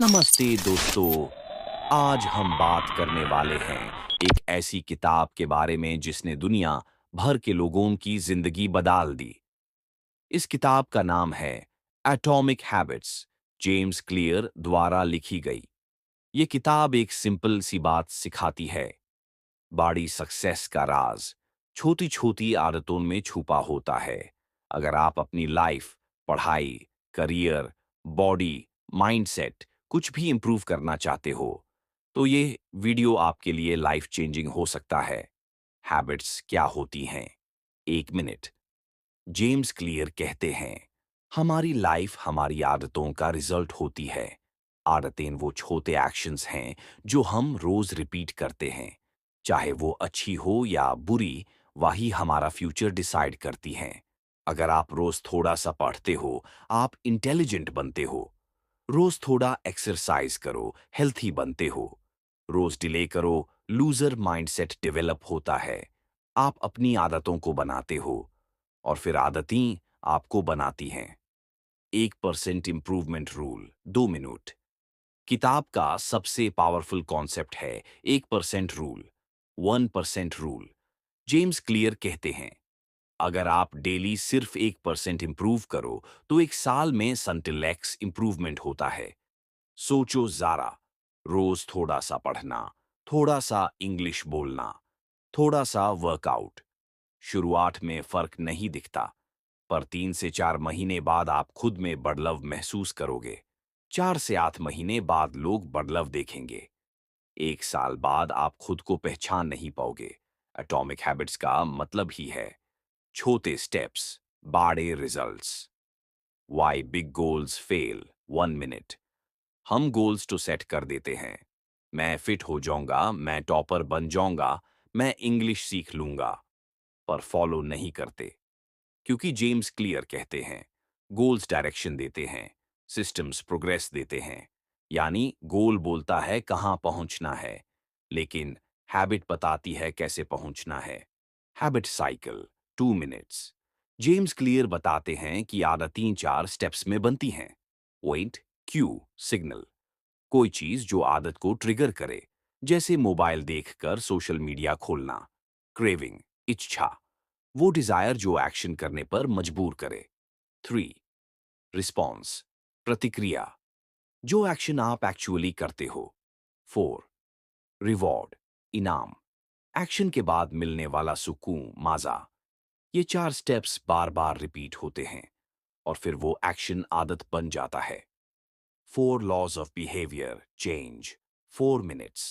नमस्ते दोस्तों। आज हम बात करने वाले हैं एक ऐसी किताब के बारे में जिसने दुनिया भर के लोगों की जिंदगी बदल दी। इस किताब का नाम है एटॉमिक हैबिट्स, जेम्स क्लियर द्वारा लिखी गई। ये किताब एक सिंपल सी बात सिखाती है, बड़ी सक्सेस का राज छोटी छोटी आदतों में छुपा होता है। अगर आप अपनी लाइफ, पढ़ाई, करियर, बॉडी, माइंडसेट कुछ भी इंप्रूव करना चाहते हो तो ये वीडियो आपके लिए लाइफ चेंजिंग हो सकता है। हैबिट्स क्या होती हैं? 1 मिनट। जेम्स क्लियर कहते हैं, हमारी लाइफ हमारी आदतों का रिजल्ट होती है। आदतें वो छोटे एक्शंस हैं जो हम रोज रिपीट करते हैं, चाहे वो अच्छी हो या बुरी, वही हमारा फ्यूचर डिसाइड करती हैं। अगर आप रोज थोड़ा सा पढ़ते हो, आप इंटेलिजेंट बनते हो। रोज थोड़ा एक्सरसाइज करो, हेल्थी बनते हो। रोज डिले करो, लूजर माइंडसेट डेवलप होता है। आप अपनी आदतों को बनाते हो और फिर आदतें आपको बनाती हैं। 1% इम्प्रूवमेंट रूल, 2 मिनट। किताब का सबसे पावरफुल कॉन्सेप्ट है 1% रूल, 1% रूल। जेम्स क्लियर कहते हैं, अगर आप डेली सिर्फ 1% इम्प्रूव करो तो एक साल में सेंटिलेक्स इम्प्रूवमेंट होता है। सोचो जरा, रोज थोड़ा सा पढ़ना, थोड़ा सा इंग्लिश बोलना, थोड़ा सा वर्कआउट। शुरुआत में फर्क नहीं दिखता, पर 3 से 4 महीने बाद आप खुद में बदलाव महसूस करोगे। 4 से 8 महीने बाद लोग बदलाव देखेंगे। 1 साल बाद आप खुद को पहचान नहीं पाओगे। एटॉमिक हैबिट्स का मतलब ही है छोटे स्टेप्स, बड़े results. Why big goals fail, 1 minute. हम गोल्स तो सेट कर देते हैं, मैं फिट हो जाऊंगा, मैं टॉपर बन जाऊंगा, मैं इंग्लिश सीख लूंगा, पर फॉलो नहीं करते। क्योंकि जेम्स क्लियर कहते हैं, गोल्स डायरेक्शन देते हैं, सिस्टम्स प्रोग्रेस देते हैं। यानी गोल बोलता है कहां पहुंचना है, लेकिन हैबिट बताती है कैसे पहुंचना है। Habit cycle, 2 minutes. James clear बताते हैं कि आदतें 4 स्टेप्स में बनती हैं। Point, Q, signal. कोई चीज जो आदत को ट्रिगर करे, जैसे मोबाइल देखकर सोशल मीडिया खोलना। क्रेविंग, इच्छा, वो डिजायर जो एक्शन करने पर मजबूर करे। 3. रिस्पॉन्स, प्रतिक्रिया, जो एक्शन आप एक्चुअली करते हो। 4. रिवॉर्ड, इनाम, एक्शन के बाद मिलने वाला सुकून, मजा। ये 4 स्टेप्स बार बार रिपीट होते हैं और फिर वो एक्शन आदत बन जाता है। 4 laws of behaviour change, 4 minutes.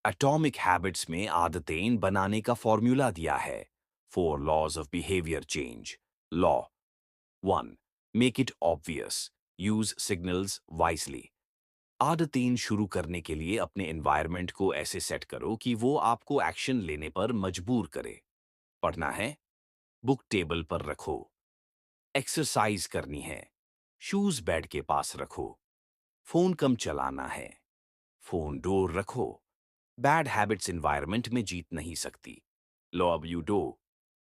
Atomic habits में आदतें बनाने का फॉर्मूला दिया है। 4 laws of behaviour change. Law 1. Make it obvious, use signals wisely. आदतें शुरू करने के लिए अपने एनवायरनमेंट को ऐसे सेट करो कि वो आपको एक्शन लेने पर मजबूर करे। पढ़ना है, बुक टेबल पर रखो। एक्सरसाइज करनी है, शूज बेड के पास रखो। फोन कम चलाना है, फोन दूर रखो। बैड हैबिट्स एनवायरनमेंट में जीत नहीं सकती। लो अब you do,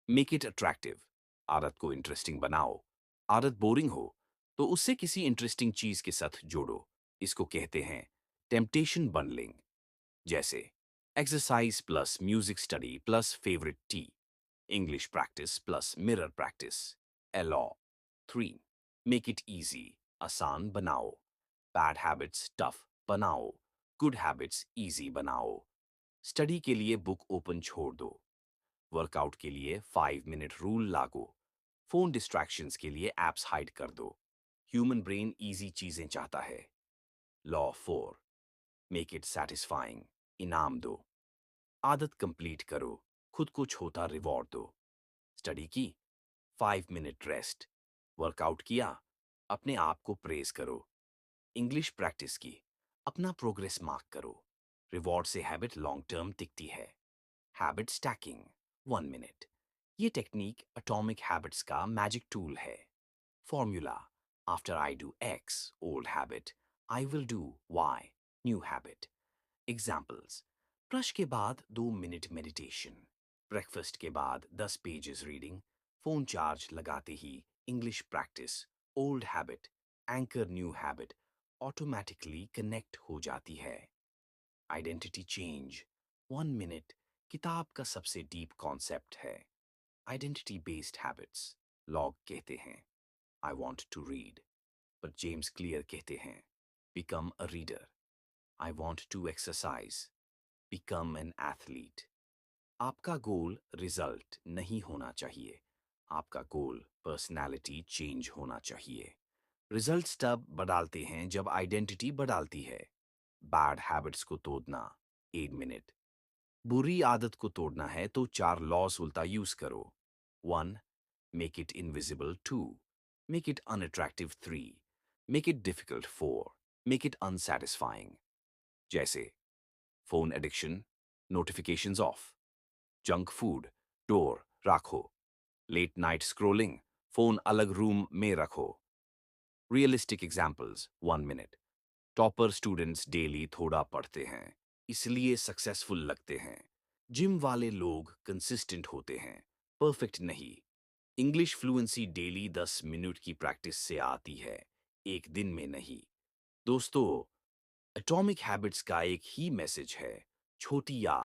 make it attractive. आदत को इंटरेस्टिंग बनाओ। आदत बोरिंग हो तो उससे किसी इंटरेस्टिंग चीज के साथ जोड़ो। इसको कहते हैं टेम्पटेशन बंडलिंग। जैसे exercise plus music study plus favourite tea, English practice plus mirror practice. Law 3. Make it easy, आसान बनाओ। बैड हैबिट्स टफ बनाओ, गुड हैबिट्स इजी बनाओ। स्टडी के लिए बुक ओपन छोड़ दो। वर्कआउट के लिए 5 मिनट रूल लागू। फोन डिस्ट्रैक्शंस के लिए एप्स हाइड कर दो। ह्यूमन ब्रेन इजी चीजें चाहता है। लॉ 4. मेक इट सेटिस्फाइंग, इनाम दो। आदत कंप्लीट करो, खुद को छोटा रिवॉर्ड दो। स्टडी की, 5 मिनट रेस्ट। वर्कआउट किया, अपने आप को प्रेज करो। इंग्लिश प्रैक्टिस की, अपना प्रोग्रेस मार्क करो। रिवॉर्ड से हैबिट लॉन्ग टर्म टिकती है। Habit stacking, 1 minute. ये टेक्निक एटॉमिक हैबिट्स का मैजिक टूल है। Formula, after I do X old habit, I will do Y new habit. Examples, brush के बाद 2 मिनट मेडिटेशन, ब्रेकफास्ट के बाद 10 पेजेस रीडिंग, फोन चार्ज लगाते ही English practice, old habit, anchor new habit, automatically connect हो जाती है। Identity change 1 minute किताब का सबसे डीप कॉन्सेप्ट है। Identity based habits. लॉग कहते हैं आई वॉन्ट टू रीड, पर जेम्स क्लियर कहते हैं become a reader. I want to exercise, become an athlete. आपका गोल रिजल्ट नहीं होना चाहिए, आपका गोल पर्सनैलिटी चेंज होना चाहिए। रिजल्ट्स तब बदलते हैं जब आइडेंटिटी बदलती है। बैड हैबिट्स को तोड़ना 8 मिनट। बुरी आदत को तोड़ना है तो 4 लॉस उल्टा यूज करो। 1. Make it invisible. 2. Make it unattractive. 3. Make it difficult. 4. Make it unsatisfying. जैसे phone addiction, notifications off. Junk food, डोर रखो। लेट नाइट स्क्रोलिंग, फोन अलग रूम में रखो। Realistic examples 1 minute. Topper students daily थोड़ा पढ़ते हैं, इसलिए सक्सेसफुल लगते हैं। जिम वाले लोग कंसिस्टेंट होते हैं, परफेक्ट नहीं। इंग्लिश फ्लुएंसी डेली 10 मिनट की प्रैक्टिस से आती है, एक दिन में नहीं। दोस्तों, एटॉमिक हैबिट्स का एक ही मैसेज है, छोटी या